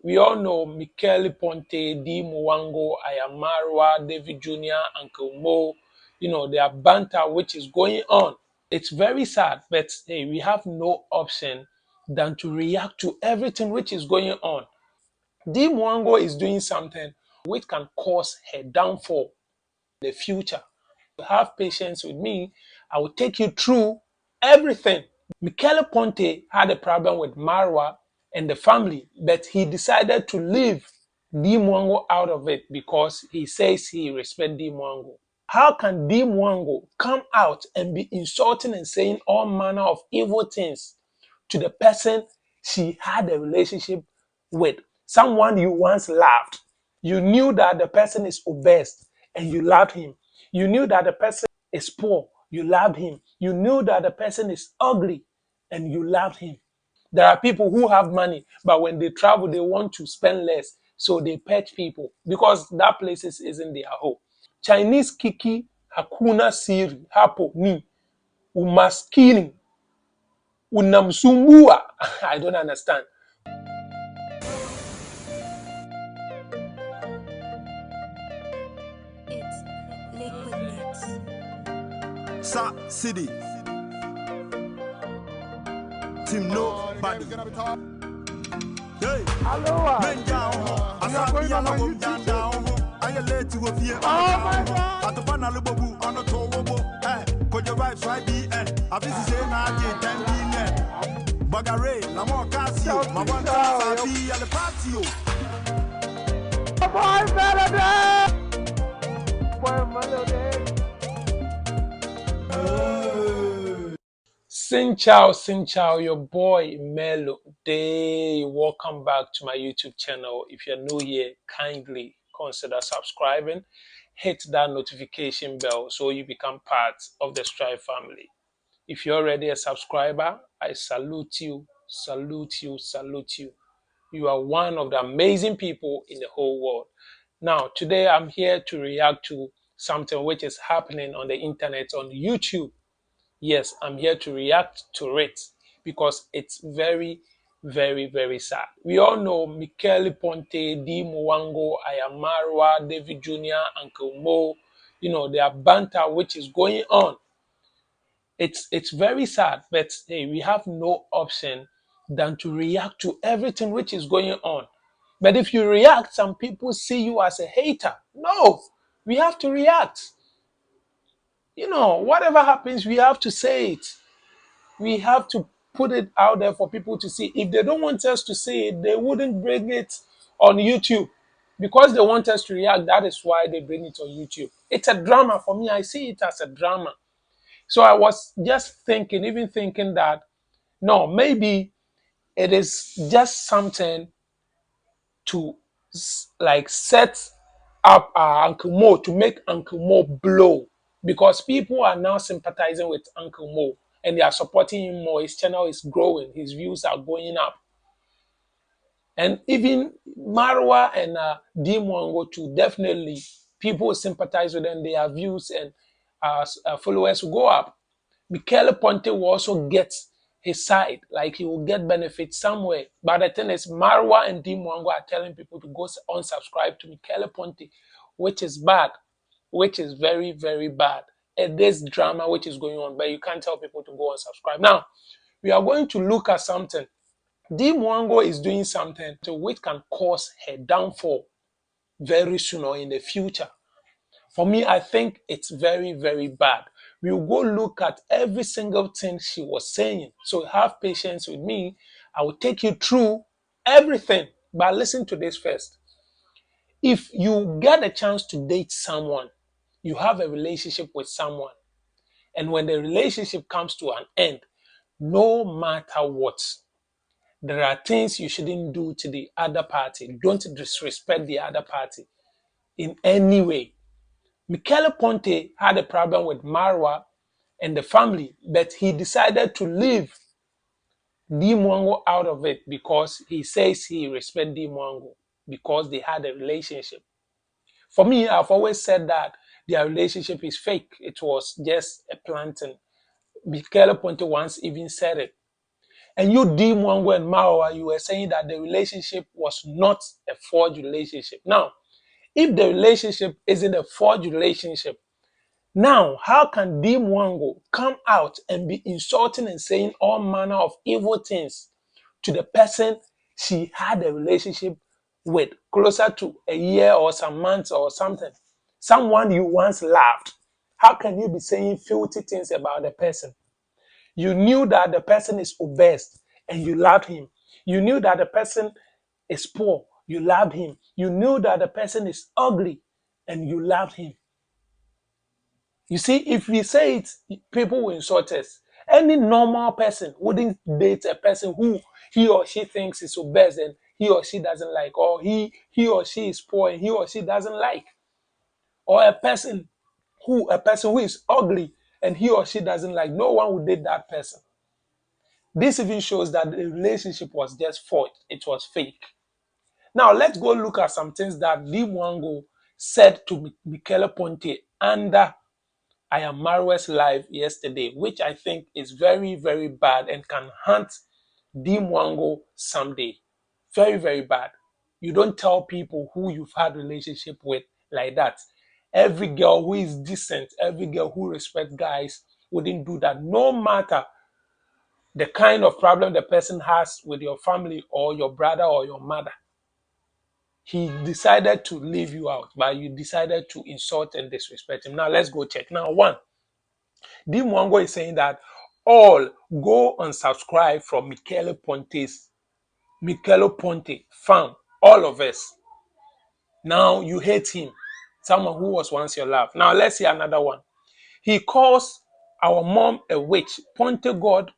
We all know Michele Ponte, D. Mwango, Ayamarwa, David Jr., Uncle Mo. There are banter which is going on. It's very sad, but hey, we have no option than to react to everything which is going on. D. Mwango is doing something which can cause her downfall in the future. Have patience with me. I will take you through everything. Michele Ponte had a problem with Marwa and the family, but he decided to leave D. Mwango out of it because he says he respects D. Mwango. How can D. Mwango come out and be insulting and saying all manner of evil things to the person she had a relationship with? Someone you once loved. You knew that the person is obese and you loved him. You knew that the person is poor. You loved him. You knew that the person is ugly and you loved him. There are people who have money, but when they travel, they want to spend less. So they pet people because that place isn't their home. Chinese kiki hakuna siri hapo ni umaskini unamsumbua. I don't understand. It's Liquid Mix. Sa City. Team nobody. Hey, Hello. men down. I saw the yellow down. I led to a fear. Oh my God. At the banana bobu on a towo. Eh, could your wife try be eh? I be saying I get 10 million. Bagare, Lamor Casio, my one class I be at the patio. Boy, melody. Boy, melody. Sin Chow, your boy Melo Day. Welcome back to my YouTube channel. If you're new here, kindly consider subscribing. Hit that notification bell so you become part of the Strive family. If you're already a subscriber, I salute you, salute you, salute you. You are one of the amazing people in the whole world. Now, today I'm here to react to something which is happening on the internet, on YouTube. Yes, I'm here to react to it because it's very, very, very sad. We all know Michele Ponte, D. Mwango, Ayamarwa, David Jr., Uncle Mo. There are banter which is going on. It's very sad, but hey, we have no option than to react to everything which is going on. But if you react, some people see you as a hater. No, we have to react. Whatever happens, we have to say it. We have to put it out there for people to see. If they don't want us to see it, they wouldn't bring it on YouTube. Because they want us to react, that is why they bring it on YouTube. It's a drama for me. I see it as a drama. So I was just thinking, that, no, maybe it is just something to like set up Uncle Mo, to make Uncle Mo blow. Because people are now sympathizing with Uncle Mo and they are supporting him more. His channel is growing. His views are going up. And even Marwa and D. Mwango too, definitely people sympathize with them. Their views and followers will go up. Michele Ponte will also get his side, like he will get benefits somewhere. But the thing is, Marwa and D. Mwango are telling people to go unsubscribe to Michele Ponte, which is bad, which is very, very bad. And this drama which is going on, but you can't tell people to go unsubscribe. Now, we are going to look at something. D. Mwango is doing something which can cause her downfall very soon or in the future. For me, I think it's very, very bad. We will go look at every single thing she was saying. So have patience with me. I will take you through everything. But listen to this first. If you get a chance to date someone, you have a relationship with someone, and when the relationship comes to an end, no matter what, there are things you shouldn't do to the other party. Don't disrespect the other party in any way. Michele Ponte had a problem with Marwa and the family, but he decided to leave D. Mwango out of it because he says he respects D. Mwango because they had a relationship. For me, I've always said that their relationship is fake. It was just a planting. Michele Ponte once even said it. And you, D. Mwango and Mawa, you were saying that the relationship was not a forged relationship. Now, if the relationship isn't a forged relationship, now how can D. Mwango come out and be insulting and saying all manner of evil things to the person she had a relationship with closer to a year or some months or something? Someone you once loved. How can you be saying filthy things about the person? You knew that the person is obese and you loved him. You knew that the person is poor. You loved him. You knew that the person is ugly and you loved him. You see, if we say it, people will insult us. Any normal person wouldn't date a person who he or she thinks is obese and he or she doesn't like, or he or she is poor and he or she doesn't like, or a person who is ugly and he or she doesn't like. No one would date that person. This even shows that the relationship was just forged. It was fake. Now, let's go look at some things that Lee Mwango said to Michele Ponte under I Am Marwes live yesterday, which I think is very, very bad and can haunt D. Mwango someday. Very, very bad. You don't tell people who you've had relationship with like that. Every girl who is decent, every girl who respects guys wouldn't do that, no matter the kind of problem the person has with your family or your brother or your mother. He decided to leave you out, but you decided to insult and disrespect him. Now let's go check. Now, one, D. Mwango is saying that all go unsubscribe from Michele Ponte fan, all of us. Now you hate him, someone who was once your love. Now let's see another one. He calls our mom a witch. God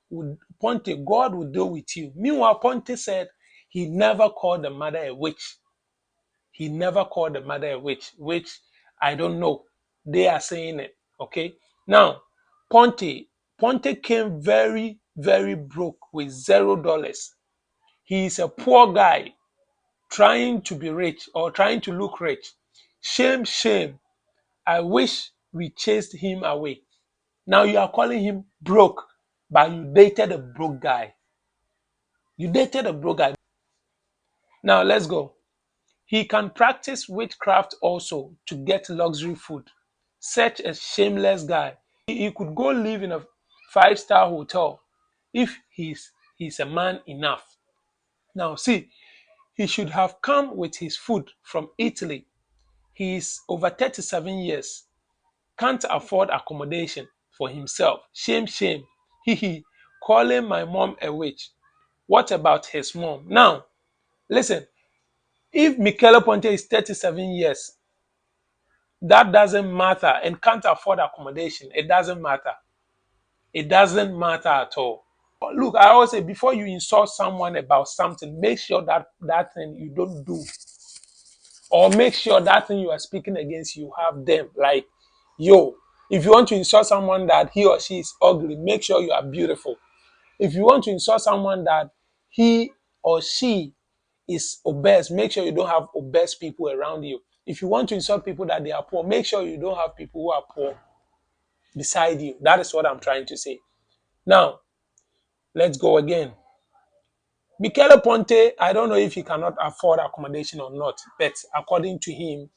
would deal with you. Meanwhile, Ponte said he never called the mother a witch. He never called the mother a witch, which I don't know. They are saying it. Okay. Now, Ponte came very, very broke with $0. He is a poor guy trying to be rich or trying to look rich. Shame, shame. I wish we chased him away. Now you are calling him broke, but you dated a broke guy. You dated a broke guy. Now let's go. He can practice witchcraft also to get luxury food. Such a shameless guy. He could go live in a five-star hotel if he's a man enough. Now see, he should have come with his food from Italy. He is over 37 years. Can't afford accommodation for himself. Shame, shame. He calling my mom a witch. What about his mom? Now, listen, if Michele Ponte is 37 years, that doesn't matter, and can't afford accommodation, it doesn't matter. It doesn't matter at all. Look, I always say before you insult someone about something, make sure that thing you don't do. Or make sure that thing you are speaking against, you have them. Like, yo, if you want to insult someone that he or she is ugly, make sure you are beautiful. If you want to insult someone that he or she is obese, make sure you don't have obese people around you. If you want to insult people that they are poor, make sure you don't have people who are poor beside you. That is what I'm trying to say. Now, let's go again. Michele Ponte, I don't know if he cannot afford accommodation or not, but according to him,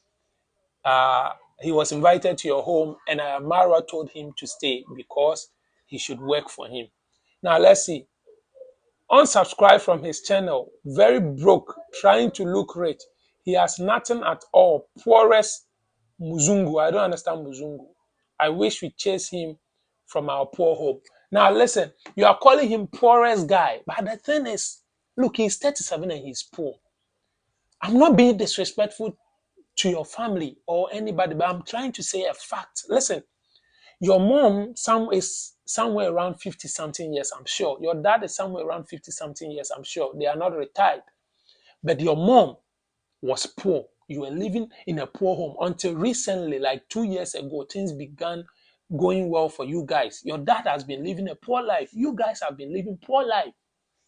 he was invited to your home and Mara told him to stay because he should work for him. Now, let's see. Unsubscribe from his channel, very broke, trying to look rich. He has nothing at all. Poorest Muzungu. I don't understand Muzungu. I wish we chase him from our poor home. Now listen, you are calling him poorest guy, but the thing is, look, he's 37 and he's poor. I'm not being disrespectful to your family or anybody, but I'm trying to say a fact. Listen, your mom is somewhere around 50 something years, I'm sure. Your dad is somewhere around 50 something years, I'm sure. They are not retired. But your mom was poor. You were living in a poor home until recently, like 2 years ago, things began going well for you guys. Your dad has been living a poor life. You guys have been living poor life.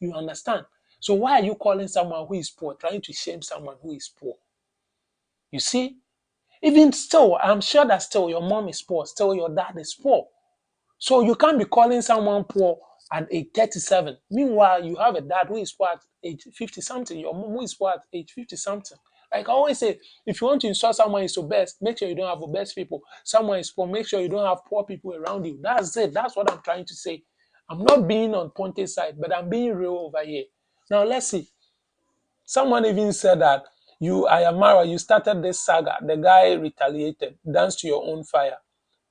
You understand? So why are you calling someone who is poor, trying to shame someone who is poor? You see? Even still, I'm sure that still your mom is poor, still your dad is poor. So you can't be calling someone poor at age 37. Meanwhile, you have a dad who is poor at age 50 something. Your mom who is poor at age 50 something. Like I always say, if you want to insult someone is obese, make sure you don't have obese people. Someone is poor, make sure you don't have poor people around you. That's it. That's what I'm trying to say. I'm not being on Ponte's side, but I'm being real over here. Now let's see. Someone even said that Ayamara, you started this saga. The guy retaliated. Dance to your own fire.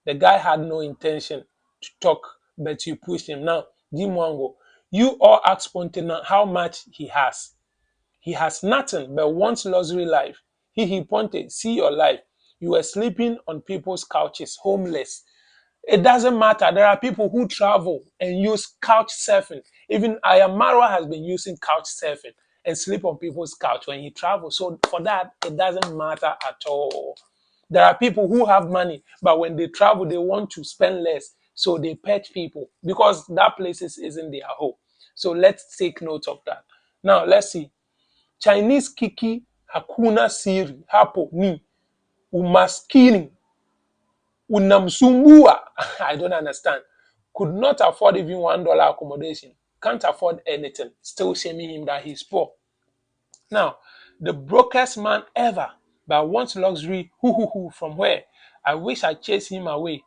The guy had no intention to talk, but you pushed him. Now, Dimwango, you all ask Ponte now how much he has. He has nothing but wants luxury life. He Ponte, see your life. You were sleeping on people's couches, homeless. It doesn't matter. There are people who travel and use couch surfing. Even Ayamaro has been using couch surfing and sleep on people's couch when he travels. So for that, it doesn't matter at all. There are people who have money, but when they travel, they want to spend less. So they pet people because that place isn't their home. So let's take note of that. Now, let's see. Chinese Kiki Hakuna Siri Hapo Ni Umaskini Unamsumbua. I don't understand. Could not afford even $1 accommodation. Can't afford anything. Still shaming him that he's poor. Now, the brokest man ever, but wants luxury, from where? I wish I chased him away.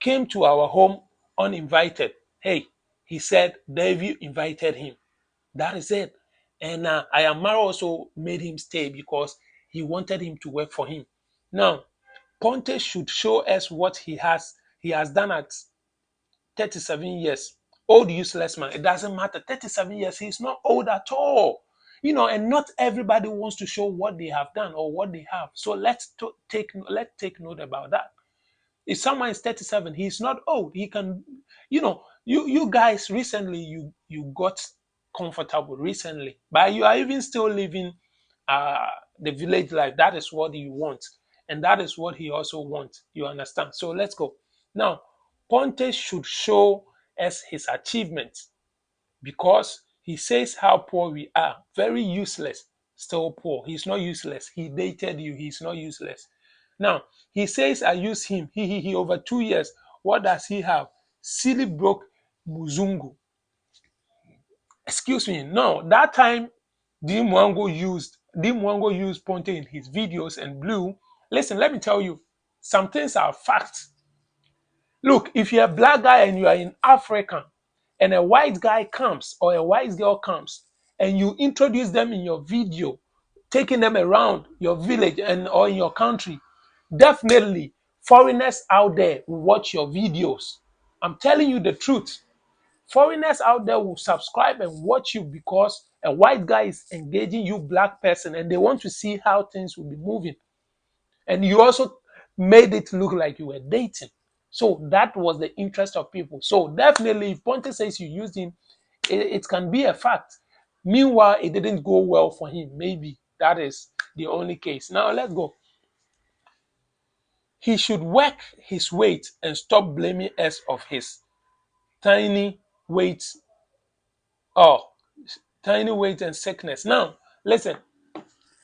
Came to our home uninvited. Hey, he said Davey invited him. That is it. And Ayamaro also made him stay because he wanted him to work for him. Now, Ponte should show us what he has done at 37 years. Old useless man. It doesn't matter. 37 years, he's not old at all. And not everybody wants to show what they have done or what they have. So let's take note about that. If someone is 37, he's not old. He can, you guys recently you got comfortable recently, but you are even still living the village life. That is what you want, and that is what he also wants. You understand? So let's go. Now, Ponte should show us his achievements because he says how poor we are. Very useless, still poor. He's not useless. He dated you. He's not useless. Now, he says I use him. He over 2 years. What does he have? Silly broke Muzungu. Excuse me. No, that time Dimwango used Ponte in his videos and Blue. Listen, let me tell you, some things are facts. Look, if you're a black guy and you are in Africa and a white guy comes or a white girl comes and you introduce them in your video, taking them around your village and or in your country, definitely foreigners out there will watch your videos. I'm telling you the truth. Foreigners out there will subscribe and watch you because a white guy is engaging you black person and they want to see how things will be moving. And you also made it look like you were dating. So that was the interest of people. So definitely, if Ponte says you used him, it can be a fact. Meanwhile, it didn't go well for him. Maybe that is the only case. Now let's go. He should work his weight and stop blaming us of his tiny weight. Oh, tiny weight and sickness. Now, listen.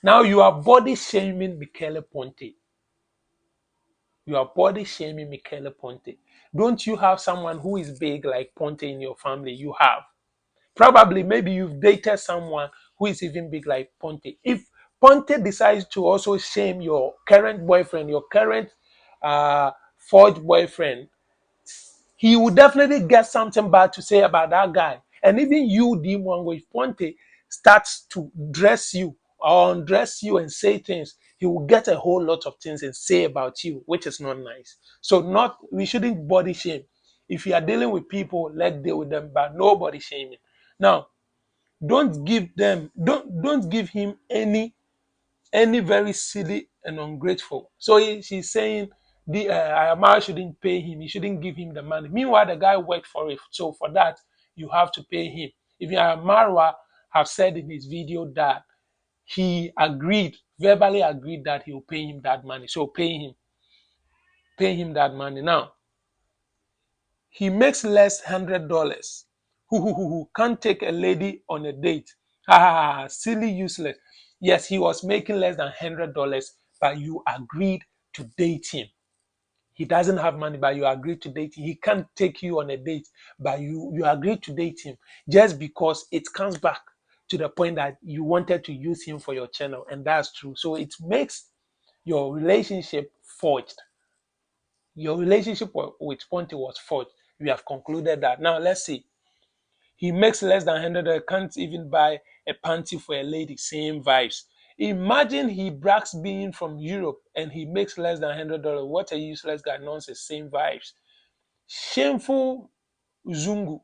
Now you are body shaming Michele Ponte. You are body shaming Michele Ponte. Don't you have someone who is big like Ponte in your family? You have. Probably, maybe you've dated someone who is even big like Ponte. If Ponte decides to also shame your current boyfriend, your current forged boyfriend, he will definitely get something bad to say about that guy. And even you, Dimwango, if Ponte starts to dress you or undress you and say things, he will get a whole lot of things and say about you, which is not nice. So we shouldn't body shame. If you are dealing with people, let's deal with them, but nobody shaming. Now, don't give him any very silly and ungrateful. So she's saying the Ayamara shouldn't pay him. He shouldn't give him the money. Meanwhile, the guy worked for it. So for that, you have to pay him. Even Ayamara have said in his video that he verbally agreed that he will pay him that money. So pay him that money. Now, he makes less $100. Who can't take a lady on a date? Silly, useless. Yes, he was making less than $100, but you agreed to date him. He doesn't have money, but you agree to date him. He can't take you on a date, but you agree to date him just because it comes back to the point that you wanted to use him for your channel, and that's true. So it makes your relationship forged. Your relationship with Ponte was forged. We have concluded that. Now let's see. He makes less than 100, can't even buy a panty for a lady. Same vibes. Imagine he brags being from Europe and he makes less than $100. What a useless guy. Nonsense. Same vibes. Shameful Zungu.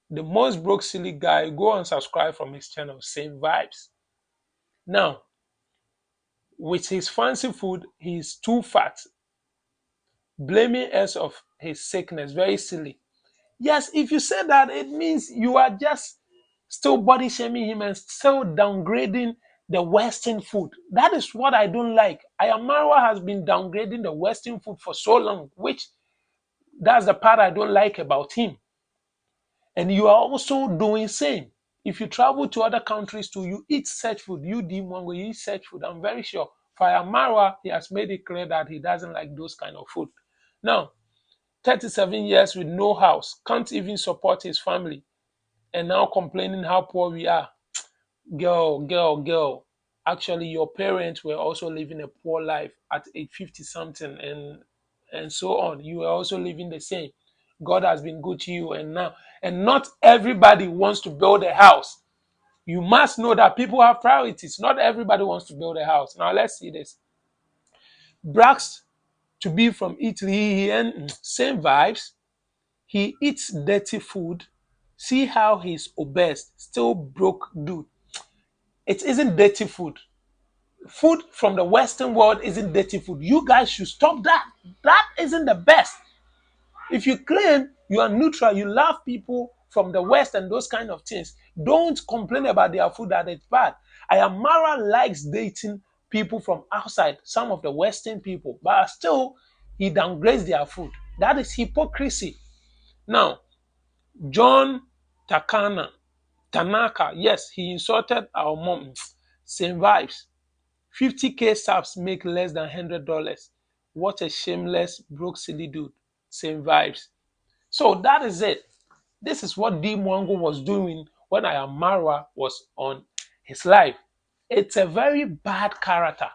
The most broke silly guy. Go and subscribe from his channel. Same vibes. Now, with his fancy food, he's too fat. Blaming us of his sickness. Very silly. Yes, if you say that, it means you are just still body shaming him and still downgrading the Western food. That is what I don't like. Ayamarawa has been downgrading the Western food for so long, which that's the part I don't like about him. And you are also doing same. If you travel to other countries too, you eat such food. You Dimongo, you eat such food. I'm very sure. For Ayamarawa, he has made it clear that he doesn't like those kind of food. Now, 37 years with no house, can't even support his family, and now complaining how poor we are. Girl. Actually, your parents were also living a poor life at age 50 something, and so on. You were also living the same. God has been good to you, and not everybody wants to build a house. You must know that people have priorities. Not everybody wants to build a house. Now let's see this. Brax to be from Italy, and same vibes. He eats dirty food. See how he's obese, still broke dude. It isn't dirty food. Food from the Western world isn't dirty food. You guys should stop that. That isn't the best. If you claim you are neutral, you love people from the West and those kind of things, don't complain about their food that it's bad. Ayamara likes dating people from outside, some of the Western people, but still he downgrades their food. That is hypocrisy. Now, John Tanaka, yes, he insulted our mom. Same vibes. 50K subs make less than $100. What a shameless, broke, silly dude. Same vibes. So that is it. This is what D Mwango was doing when Ayamara was on his live. It's a very bad character.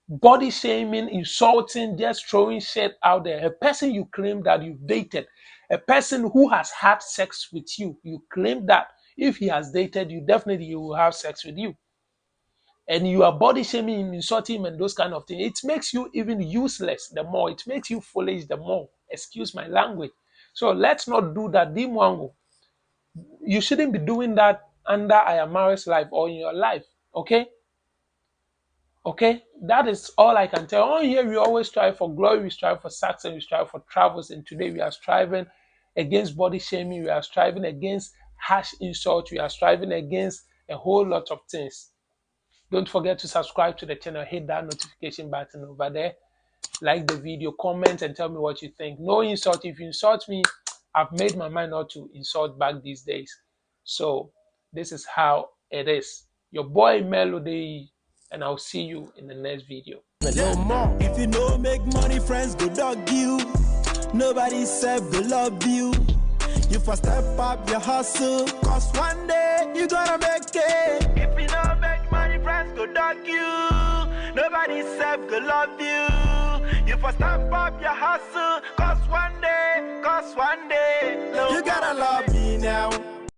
Body shaming, insulting, just throwing shit out there. A person you claim that you've dated, a person who has had sex with you, you claim that if he has dated you, definitely he will have sex with you. And you are body shaming him, insulting him, and those kind of things. It makes you even useless the more. It makes you foolish the more. Excuse my language. So let's not do that. Dimwango, you shouldn't be doing that under Ayamara's life or in your life. Okay? Okay? That is all I can tell. On here, we always strive for glory, we strive for success, we strive for travels. And today we are striving against body shaming, we are striving against harsh insults, we are striving against a whole lot of things. Don't forget to subscribe to the channel, hit that notification button over there, like the video, comment, and tell me what you think. No insult. If you insult me, I've made my mind not to insult back these days. So this is how it is. Your boy Melody, and I'll see you in the next video. No more. If you know make money, friends go dog you. Nobody said go love you. You first step up your hustle, cause one day you gonna make it. If you don't make money, friends go dog you. Nobody said go love you. You first step up your hustle, cause one day, you gotta love me now.